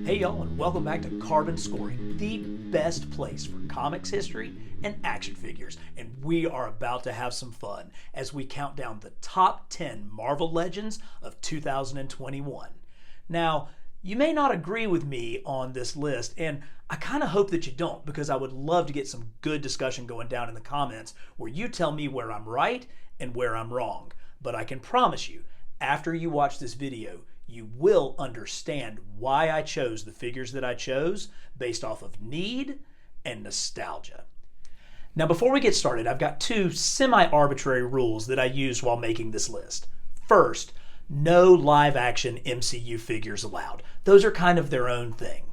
Hey y'all, and welcome back to Carbon Scoring, the best place for comics history and action figures. And we are about to have some fun as we count down the top 10 Marvel Legends of 2021. Now, you may not agree with me on this list, and I kind of hope that you don't, because I would love to get some good discussion going down in the comments where you tell me where I'm right and where I'm wrong. But I can promise you, after you watch this video, you will understand why I chose the figures that I chose based off of need and nostalgia. Now, before we get started, I've got two semi-arbitrary rules that I used while making this list. First, no live-action MCU figures allowed. Those are kind of their own thing.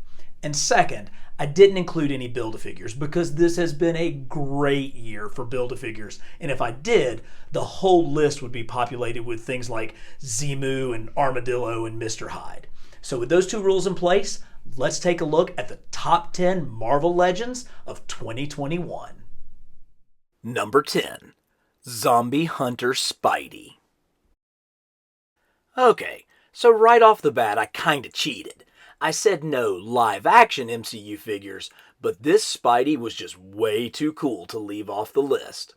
And second, I didn't include any Build-A-Figures because this has been a great year for Build-A-Figures. And if I did, the whole list would be populated with things like Zemu and Armadillo and Mr. Hyde. So with those two rules in place, let's take a look at the top 10 Marvel Legends of 2021. Number 10. Zombie Hunter Spidey. Okay, so right off the bat I kinda cheated. I said no live-action MCU figures, but this Spidey was just way too cool to leave off the list.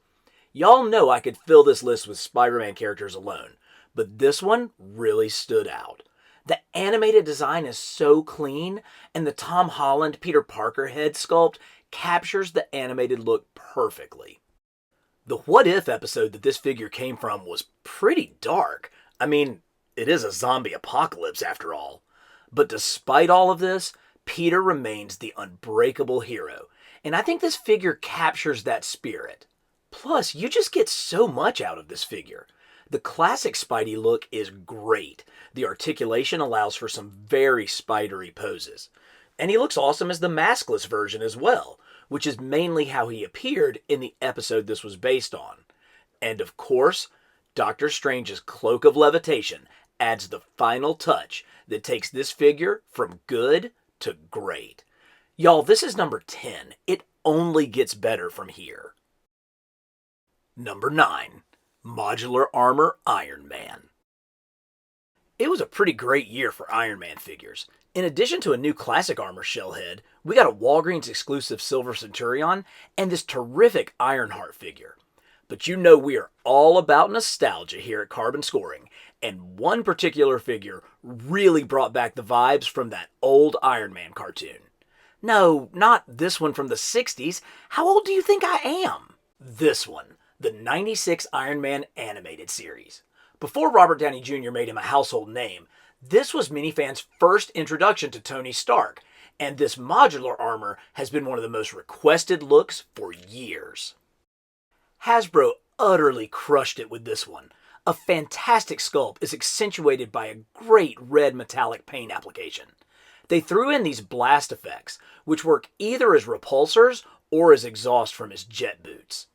Y'all know I could fill this list with Spider-Man characters alone, but this one really stood out. The animated design is so clean, and the Tom Holland Peter Parker head sculpt captures the animated look perfectly. The What If episode that this figure came from was pretty dark. I mean, it is a zombie apocalypse after all. But despite all of this, Peter remains the unbreakable hero, and I think this figure captures that spirit. Plus, you just get so much out of this figure. The classic Spidey look is great. The articulation allows for some very spidery poses. And he looks awesome as the maskless version as well, which is mainly how he appeared in the episode this was based on. And of course, Doctor Strange's Cloak of Levitation adds the final touch that takes this figure from good to great. Y'all, this is number 10. It only gets better from here. Number 9. Modular Armor Iron Man. It was a pretty great year for Iron Man figures. In addition to a new classic armor shell head, we got a Walgreens exclusive Silver Centurion and this terrific Ironheart figure. But you know we are all about nostalgia here at Carbon Scoring, and one particular figure really brought back the vibes from that old Iron Man cartoon. No, not this one from the 60s. How old do you think I am? This one, the 96 Iron Man animated series. Before Robert Downey Jr. made him a household name, this was many fans' first introduction to Tony Stark, and this modular armor has been one of the most requested looks for years. Hasbro utterly crushed it with this one. A fantastic sculpt is accentuated by a great red metallic paint application. They threw in these blast effects, which work either as repulsors or as exhaust from his jet boots.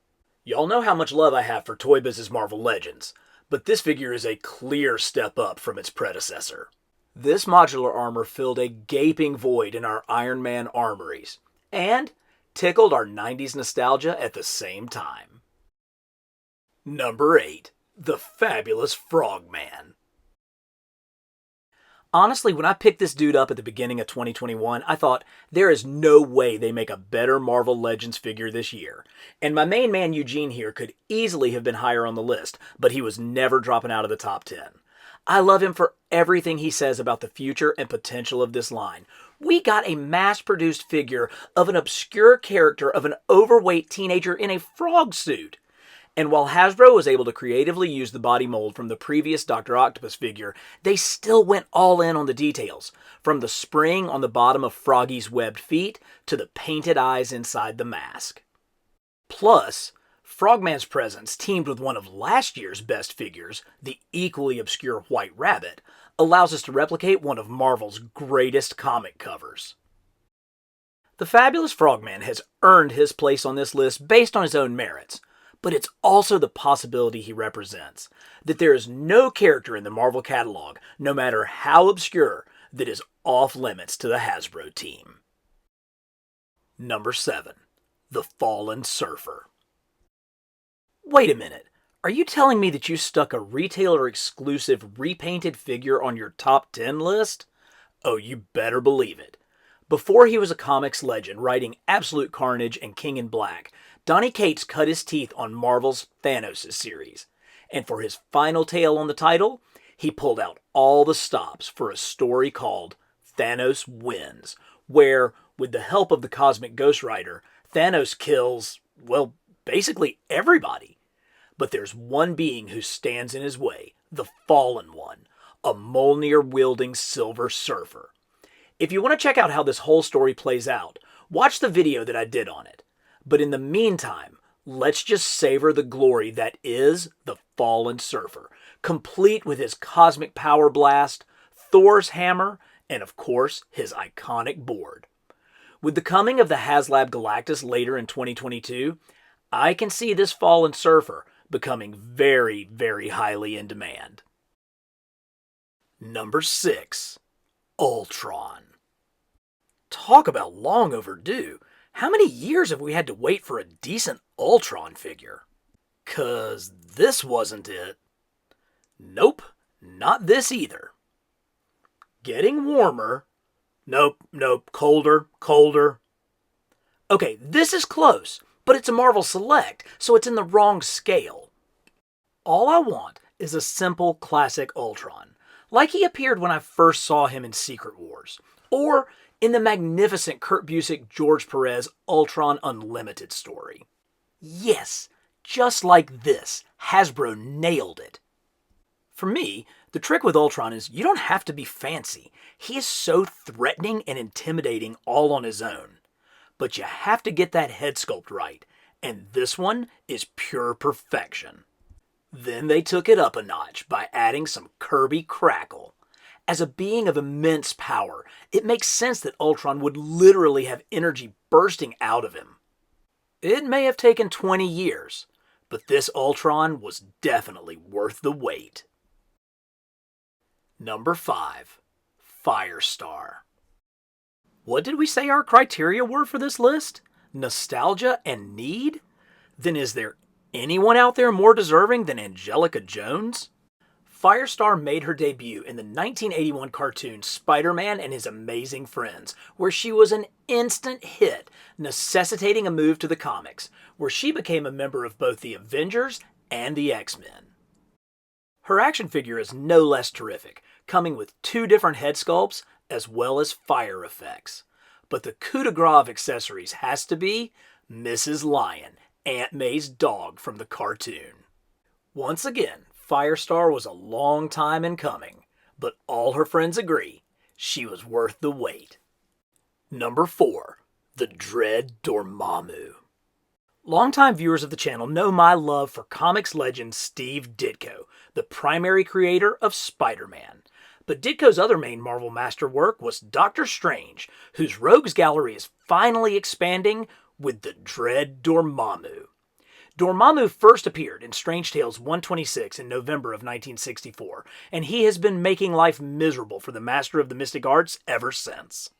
Y'all know how much love I have for Toy Biz's Marvel Legends, but this figure is a clear step up from its predecessor. This modular armor filled a gaping void in our Iron Man armories, and tickled our 90s nostalgia at the same time. Number 8. The Fabulous Frogman. Honestly, when I picked this dude up at the beginning of 2021, I thought, there is no way they make a better Marvel Legends figure this year. And my main man Eugene here could easily have been higher on the list, but he was never dropping out of the top 10. I love him for everything he says about the future and potential of this line. We got a mass-produced figure of an obscure character of an overweight teenager in a frog suit. And while Hasbro was able to creatively use the body mold from the previous Dr. Octopus figure, they still went all in on the details, from the spring on the bottom of Froggy's webbed feet to the painted eyes inside the mask. Plus, Frogman's presence, teamed with one of last year's best figures, the equally obscure White Rabbit, allows us to replicate one of Marvel's greatest comic covers. The Fabulous Frogman has earned his place on this list based on his own merits, but it's also the possibility he represents, that there is no character in the Marvel catalog, no matter how obscure, that is off limits to the Hasbro team. Number 7. The Fallen Surfer. Wait a minute, are you telling me that you stuck a retailer-exclusive repainted figure on your top 10 list? Oh, you better believe it. Before he was a comics legend writing Absolute Carnage and King in Black, Donny Cates cut his teeth on Marvel's Thanos series. And for his final tale on the title, he pulled out all the stops for a story called Thanos Wins, where, with the help of the Cosmic Ghost Rider, Thanos kills, well, basically everybody. But there's one being who stands in his way, the Fallen One, a Mjolnir-wielding Silver Surfer. If you want to check out how this whole story plays out, watch the video that I did on it. But in the meantime, let's just savor the glory that is the Fallen Surfer, complete with his cosmic power blast, Thor's hammer, and of course, his iconic board. With the coming of the HasLab Galactus later in 2022, I can see this Fallen Surfer becoming very, very highly in demand. Number 6. Ultron. Talk about long overdue. How many years have we had to wait for a decent Ultron figure? 'Cause this wasn't it. Nope, not this either. Getting warmer. Nope, colder. Okay, this is close, but it's a Marvel Select, so it's in the wrong scale. All I want is a simple classic Ultron, like he appeared when I first saw him in Secret Wars, or in the magnificent Kurt Busiek George Perez Ultron Unlimited story. Yes, just like this, Hasbro nailed it. For me, the trick with Ultron is you don't have to be fancy. He is so threatening and intimidating all on his own. But you have to get that head sculpt right, and this one is pure perfection. Then they took it up a notch by adding some Kirby crackle. As a being of immense power, it makes sense that Ultron would literally have energy bursting out of him. It may have taken 20 years, but this Ultron was definitely worth the wait. Number 5. Firestar. What did we say our criteria were for this list? Nostalgia and need? Then is there anyone out there more deserving than Angelica Jones? Firestar made her debut in the 1981 cartoon Spider-Man and His Amazing Friends, where she was an instant hit, necessitating a move to the comics, where she became a member of both the Avengers and the X-Men. Her action figure is no less terrific, coming with 2 different head sculpts as well as fire effects. But the coup de grace of accessories has to be Mrs. Lion, Aunt May's dog from the cartoon. Once again, Firestar was a long time in coming, but all her friends agree she was worth the wait. Number 4. The Dread Dormammu. Longtime viewers of the channel know my love for comics legend Steve Ditko, the primary creator of Spider-Man. But Ditko's other main Marvel masterwork was Doctor Strange, whose rogues gallery is finally expanding with the Dread Dormammu. Dormammu first appeared in Strange Tales 126 in November of 1964, and he has been making life miserable for the Master of the Mystic Arts ever since.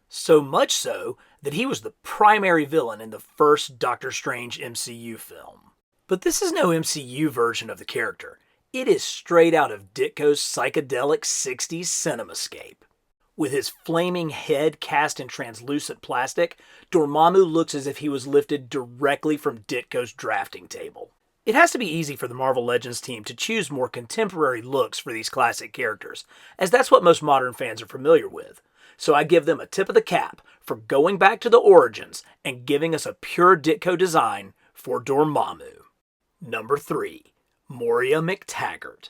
So much so that he was the primary villain in the first Doctor Strange MCU film. But this is no MCU version of the character. It is straight out of Ditko's psychedelic 60s cinemascape. With his flaming head cast in translucent plastic, Dormammu looks as if he was lifted directly from Ditko's drafting table. It has to be easy for the Marvel Legends team to choose more contemporary looks for these classic characters, as that's what most modern fans are familiar with. So I give them a tip of the cap for going back to the origins and giving us a pure Ditko design for Dormammu. Number 3. Moria Mactaggert.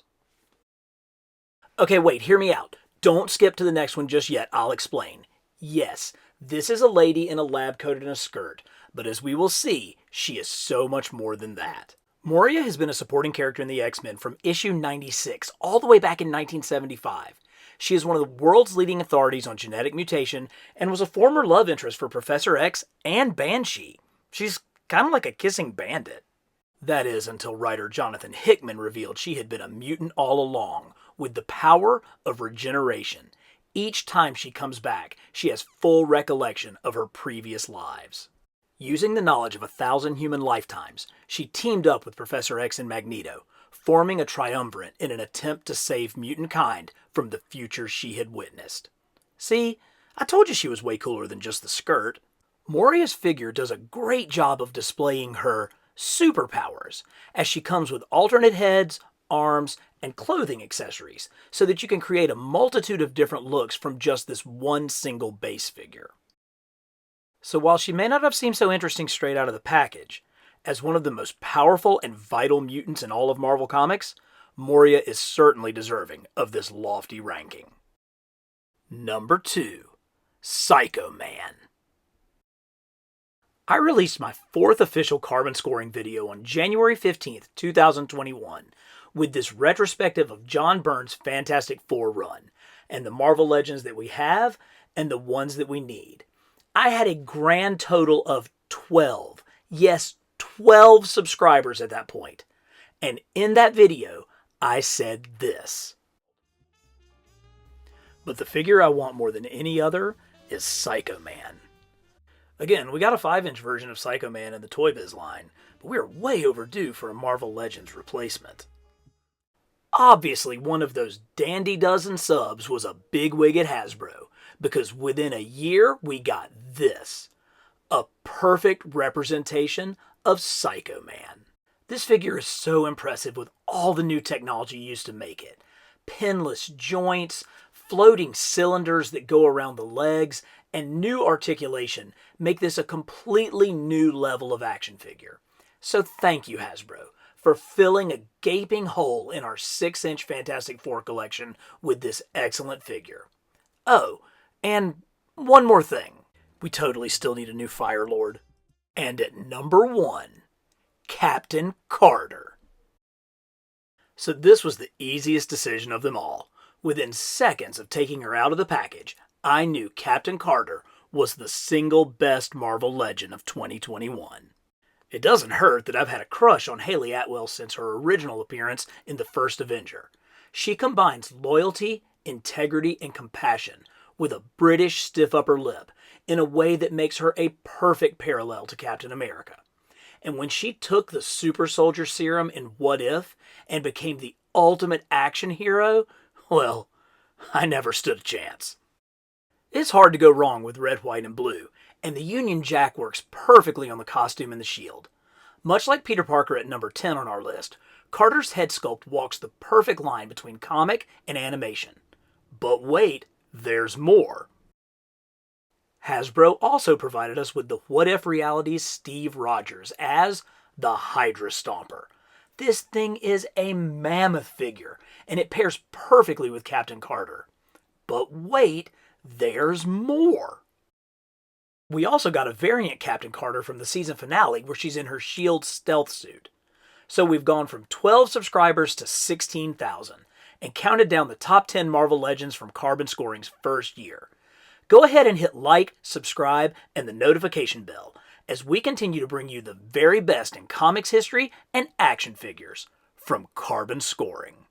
Okay, wait, hear me out. Don't skip to the next one just yet, I'll explain. Yes, this is a lady in a lab coat and a skirt, but as we will see, she is so much more than that. Moria has been a supporting character in the X-Men from issue 96 all the way back in 1975. She is one of the world's leading authorities on genetic mutation and was a former love interest for Professor X and Banshee. She's kind of like a kissing bandit. That is, until writer Jonathan Hickman revealed she had been a mutant all along, with the power of regeneration. Each time she comes back, she has full recollection of her previous lives. Using the knowledge of 1,000 human lifetimes, she teamed up with Professor X and Magneto, forming a triumvirate in an attempt to save mutant kind from the future she had witnessed. See, I told you she was way cooler than just the skirt. Moria's figure does a great job of displaying her superpowers, as she comes with alternate heads, arms, and clothing accessories, so that you can create a multitude of different looks from just this one single base figure. So while she may not have seemed so interesting straight out of the package, as one of the most powerful and vital mutants in all of Marvel Comics, Moria is certainly deserving of this lofty ranking. Number 2. Psycho Man. I released my 4th official carbon scoring video on January 15th, 2021, with this retrospective of John Byrne's Fantastic Four run, and the Marvel Legends that we have, and the ones that we need. I had a grand total of 12, yes, 12 subscribers at that point. And in that video, I said this. But the figure I want more than any other is Psycho Man. Again, we got a 5-inch version of Psycho Man in the Toy Biz line, but we are way overdue for a Marvel Legends replacement. Obviously, one of those dandy dozen subs was a bigwig at Hasbro, because within a year we got this. A perfect representation of Psycho Man. This figure is so impressive with all the new technology used to make it. Pinless joints, floating cylinders that go around the legs, and new articulation make this a completely new level of action figure. So thank you, Hasbro, for filling a gaping hole in our 6-inch Fantastic Four collection with this excellent figure. Oh, and one more thing. We totally still need a new Fire Lord. And at number 1, Captain Carter. So this was the easiest decision of them all. Within seconds of taking her out of the package, I knew Captain Carter was the single best Marvel Legend of 2021. It doesn't hurt that I've had a crush on Hayley Atwell since her original appearance in the first Avenger. She combines loyalty, integrity, and compassion with a British stiff upper lip in a way that makes her a perfect parallel to Captain America. And when she took the super soldier serum in What If and became the ultimate action hero, well, I never stood a chance. It's hard to go wrong with red, white, and blue, and the Union Jack works perfectly on the costume and the shield. Much like Peter Parker at number 10 on our list, Carter's head sculpt walks the perfect line between comic and animation. But wait, there's more. Hasbro also provided us with the What If Reality's Steve Rogers as the Hydra Stomper. This thing is a mammoth figure, and it pairs perfectly with Captain Carter. But wait, there's more. We also got a variant Captain Carter from the season finale where she's in her SHIELD stealth suit. So we've gone from 12 subscribers to 16,000 and counted down the top 10 Marvel Legends from Carbon Scoring's first year. Go ahead and hit like, subscribe, and the notification bell as we continue to bring you the very best in comics history and action figures from Carbon Scoring.